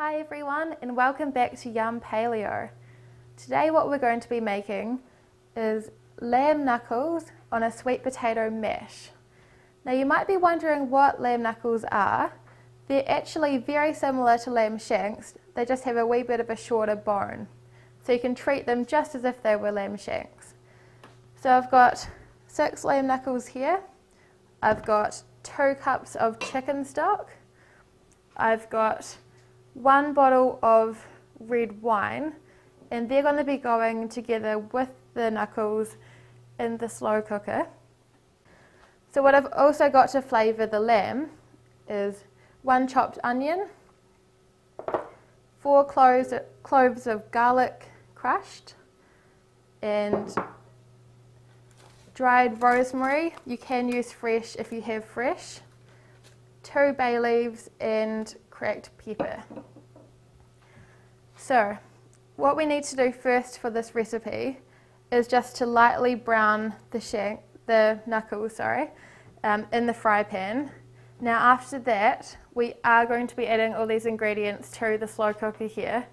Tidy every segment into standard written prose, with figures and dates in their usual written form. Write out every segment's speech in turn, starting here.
Hi everyone and welcome back to Yum Paleo. Today what we're going to be making is lamb knuckles on a sweet potato mash. Now you might be wondering what lamb knuckles are. They're actually very similar to lamb shanks, they just have a wee bit of a shorter bone. So you can treat them just as if they were lamb shanks. So I've got 6 lamb knuckles here. I've got 2 cups of chicken stock. I've got 1 bottle of red wine, and they're going to be going together with the knuckles in the slow cooker. So what I've also got to flavour the lamb is 1 chopped onion, 4 cloves of garlic crushed, and dried rosemary. You can use fresh if you have fresh, 2 bay leaves and cracked pepper. So what we need to do first for this recipe is just to lightly brown the knuckles in the fry pan. Now after that we are going to be adding all these ingredients to the slow cooker here,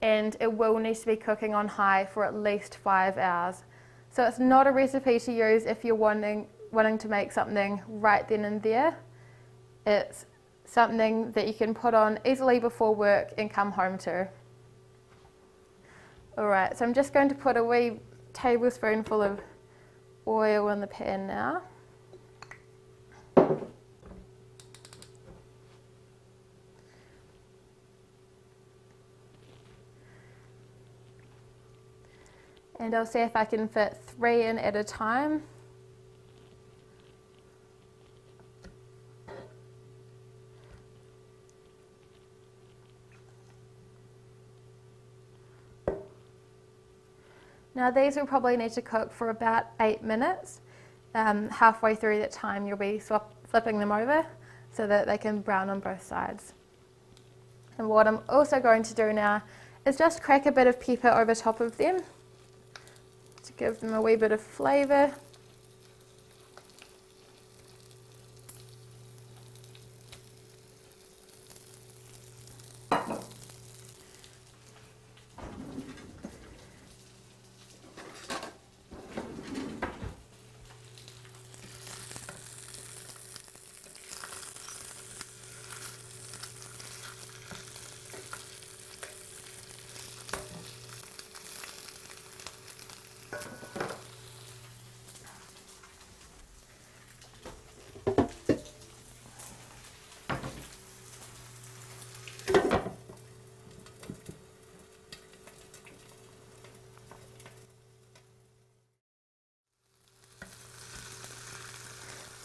and it will need to be cooking on high for at least 5 hours. So it's not a recipe to use if you're wanting to make something right then and there. It's something that you can put on easily before work and come home to. Alright, so I'm just going to put a wee tablespoonful of oil in the pan now. And I'll see if I can fit 3 in at a time. Now these will probably need to cook for about 8 minutes. Halfway through that time you'll be flipping them over so that they can brown on both sides. And what I'm also going to do now is just crack a bit of pepper over top of them to give them a wee bit of flavour.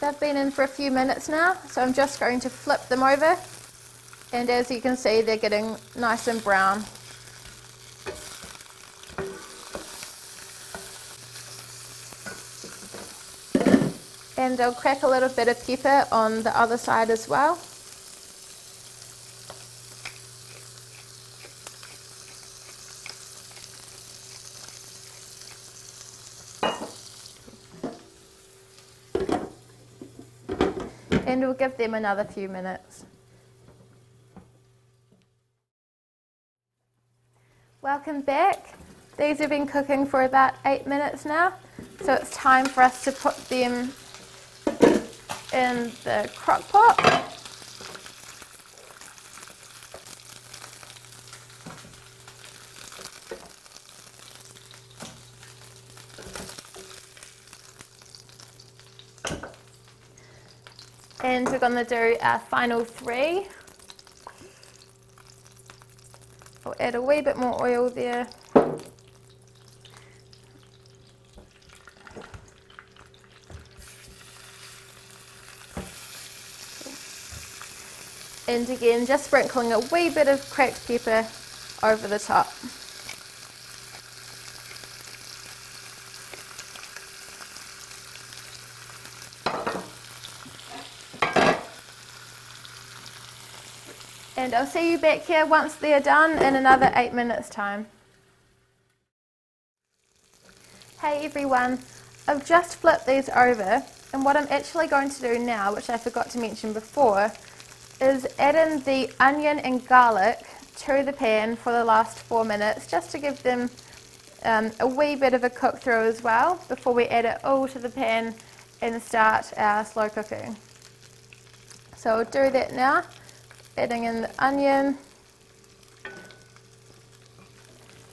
They've been in for a few minutes now, so I'm just going to flip them over, and as you can see they're getting nice and brown. And I'll crack a little bit of pepper on the other side as well. And we'll give them another few minutes. Welcome back. These have been cooking for about 8 minutes now, so it's time for us to put them in the crock pot. And we're going to do our final 3. I'll add a wee bit more oil there. And again, just sprinkling a wee bit of cracked pepper over the top. And I'll see you back here once they're done in another 8 minutes time. Hey everyone, I've just flipped these over, and what I'm actually going to do now, which I forgot to mention before, is add in the onion and garlic to the pan for the last 4 minutes, just to give them a wee bit of a cook through as well before we add it all to the pan and start our slow cooking. So I'll do that now, adding in the onion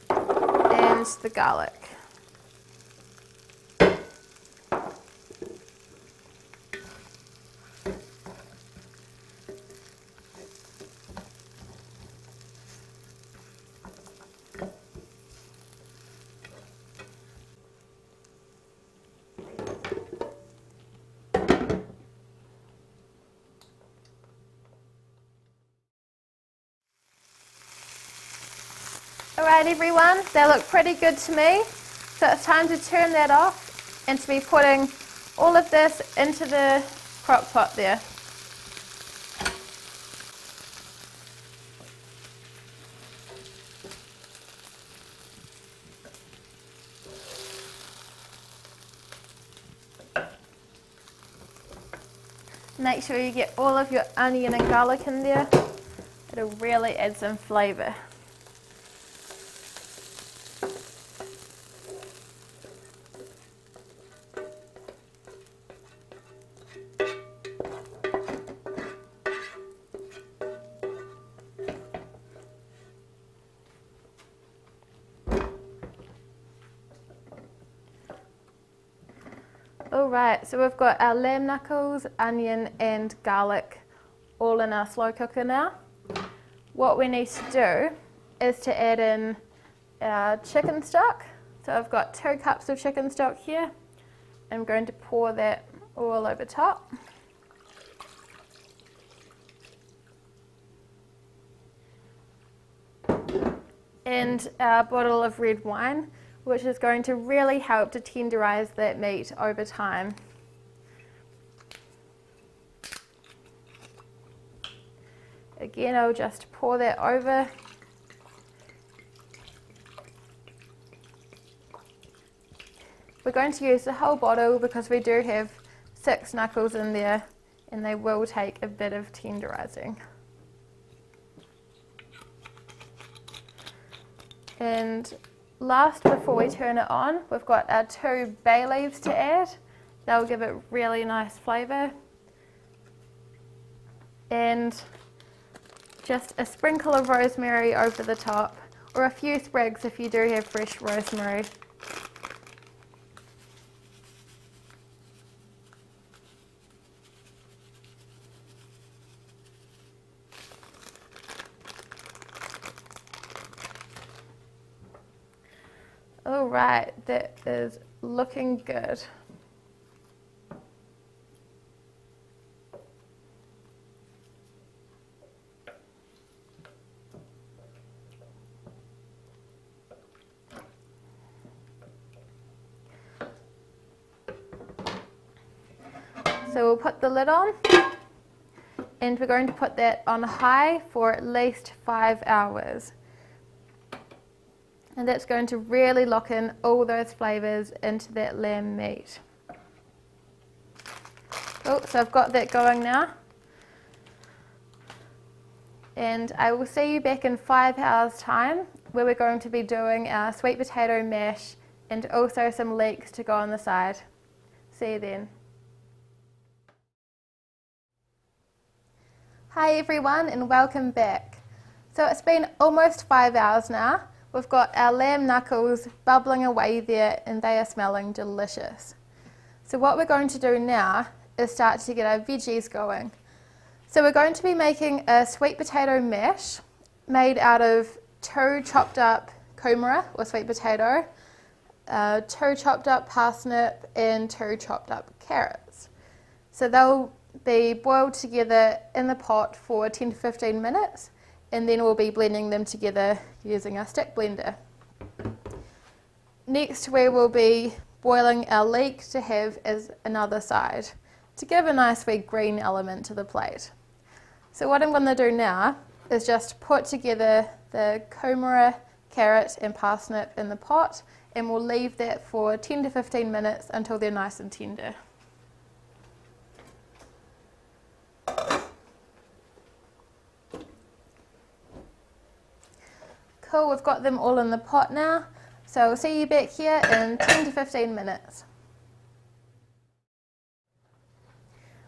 and the garlic. Alright everyone, they look pretty good to me, so it's time to turn that off and to be putting all of this into the crock pot there. Make sure you get all of your onion and garlic in there, it'll really add some flavour. Alright, so we've got our lamb knuckles, onion and garlic all in our slow cooker now. What we need to do is to add in our chicken stock. So I've got 2 cups of chicken stock here. I'm going to pour that all over top. And our bottle of red wine, which is going to really help to tenderize that meat over time. Again, I'll just pour that over. We're going to use the whole bottle because we do have 6 knuckles in there and they will take a bit of tenderizing. And last, before we turn it on, we've got our 2 bay leaves to add. They'll give it really nice flavour. And just a sprinkle of rosemary over the top, or a few sprigs if you do have fresh rosemary. Alright, that is looking good. So we'll put the lid on and we're going to put that on high for at least 5 hours. And that's going to really lock in all those flavours into that lamb meat. Oh, so I've got that going now. And I will see you back in 5 hours time, where we're going to be doing our sweet potato mash and also some leeks to go on the side. See you then. Hi everyone and welcome back. So it's been almost 5 hours now. We've got our lamb knuckles bubbling away there and they are smelling delicious. So what we're going to do now is start to get our veggies going. So we're going to be making a sweet potato mash made out of 2 chopped up kumara or sweet potato, 2 chopped up parsnip and 2 chopped up carrots. So they'll be boiled together in the pot for 10 to 15 minutes. And then we'll be blending them together using our stick blender. Next we will be boiling our leek to have as another side to give a nice wee green element to the plate. So what I'm going to do now is just put together the kumara, carrot and parsnip in the pot and we'll leave that for 10 to 15 minutes until they're nice and tender. Cool, we've got them all in the pot now, so I'll see you back here in 10 to 15 minutes.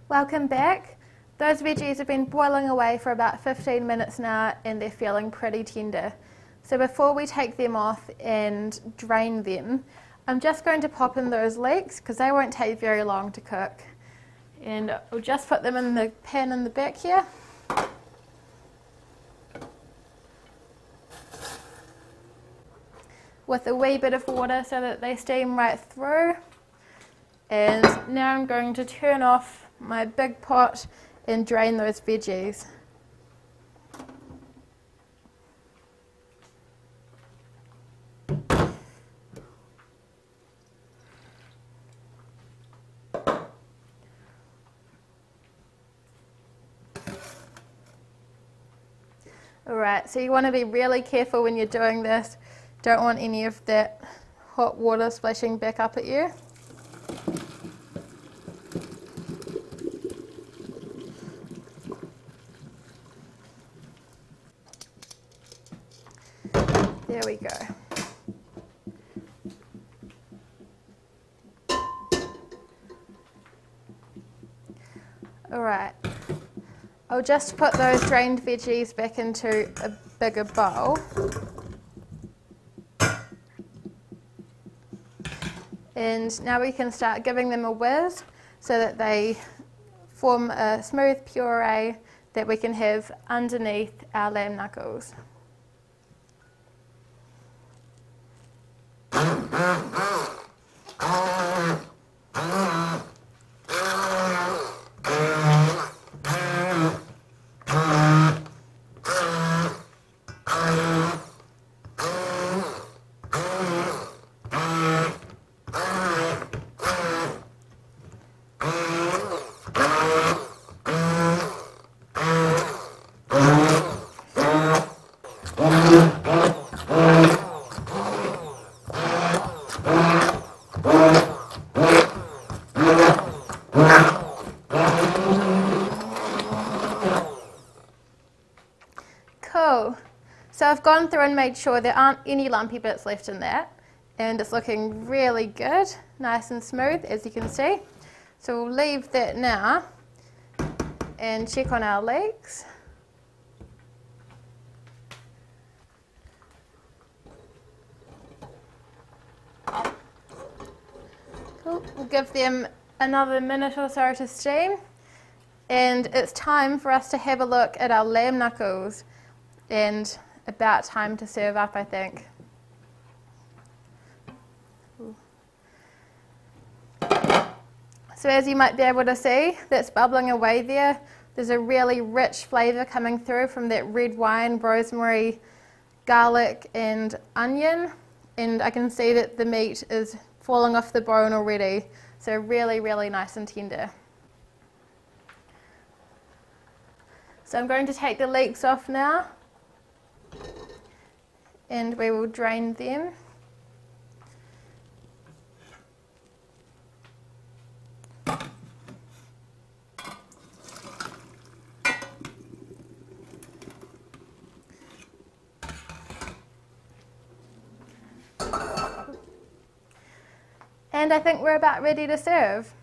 Welcome back. Those veggies have been boiling away for about 15 minutes now and they're feeling pretty tender. So before we take them off and drain them, I'm just going to pop in those leeks because they won't take very long to cook. And I'll just put them in the pan in the back here. With a wee bit of water so that they steam right through. And now I'm going to turn off my big pot and drain those veggies. Alright, so you want to be really careful when you're doing this. Don't want any of that hot water splashing back up at you. There we go. Alright, I'll just put those drained veggies back into a bigger bowl. And now we can start giving them a whiz so that they form a smooth puree that we can have underneath our lamb knuckles. Cool. So I've gone through and made sure there aren't any lumpy bits left in that, and it's looking really good, nice and smooth as you can see. So we'll leave that now and check on our leeks. Cool. We'll give them another minute or so to steam, and it's time for us to have a look at our lamb knuckles, and about time to serve up, I think. Ooh. So as you might be able to see, that's bubbling away there. There's a really rich flavour coming through from that red wine, rosemary, garlic and onion, and I can see that the meat is falling off the bone already, so really, really nice and tender. So I'm going to take the leeks off now, and we will drain them. And I think we're about ready to serve.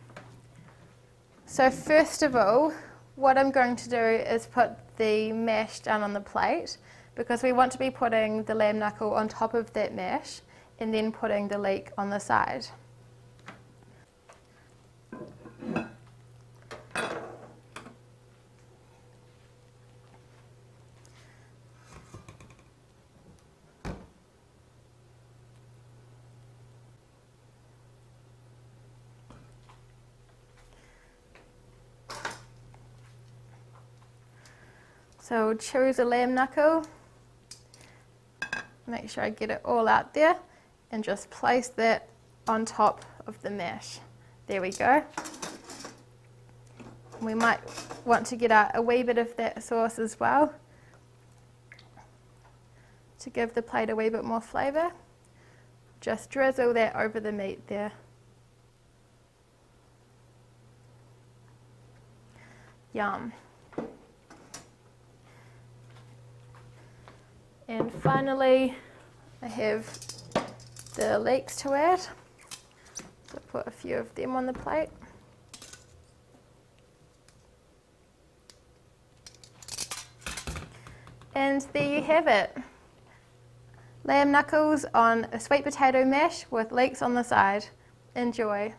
So first of all, what I'm going to do is put the mash down on the plate, because we want to be putting the lamb knuckle on top of that mash and then putting the leek on the side. So choose a lamb knuckle, make sure I get it all out there, and just place that on top of the mash. There we go. We might want to get out a wee bit of that sauce as well to give the plate a wee bit more flavour. Just drizzle that over the meat there. Yum. And And finally, I have the leeks to add. So put a few of them on the plate. And there you have it. Lamb knuckles on a sweet potato mash with leeks on the side. Enjoy.